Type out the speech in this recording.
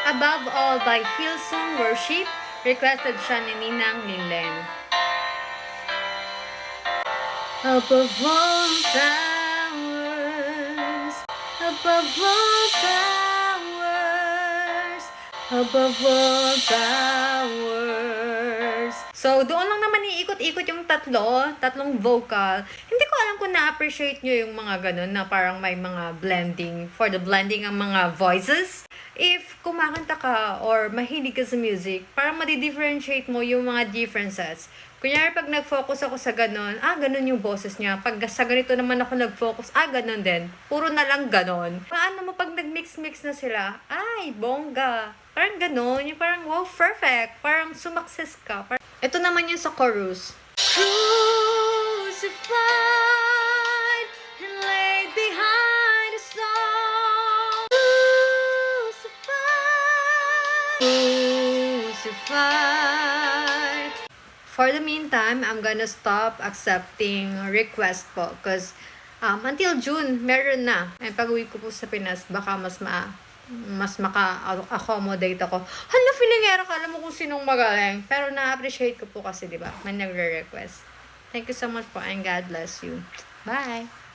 Above All by Hillsong Worship. Requested siya ni Ninang Linlen. Above all powers, above all powers, above all powers. So, doon lang naman iikot-ikot yung tatlong vocal. Hindi ko alam kung na-appreciate nyo yung mga ganun na parang may mga blending, for the blending ang mga voices. If kumakanta ka or mahilig ka sa music, parang madi-differentiate mo yung mga differences. Kunyari, pag nag-focus ako sa ganun, ganun yung boses niya. Pag sa ganito naman ako nag-focus, ganun din. Puro na lang ganun. Paano mo pag nag-mix-mix na sila? Ay, bongga. Parang ganun. Yung parang, wow, perfect. Parang sumakses ka. Ito naman yung sa chorus. Crucified and laid behind a stone. Crucified. For the meantime, I'm gonna stop accepting request po because until June, meron na. Ay, pag-uwi ko po sa Pinas, baka mas maka-accommodate ako. Hala, filingera ka, alam mo kung sinong magaling. Pero na-appreciate ko po kasi, di ba? May nagre-request. Thank you so much po and God bless you. Bye!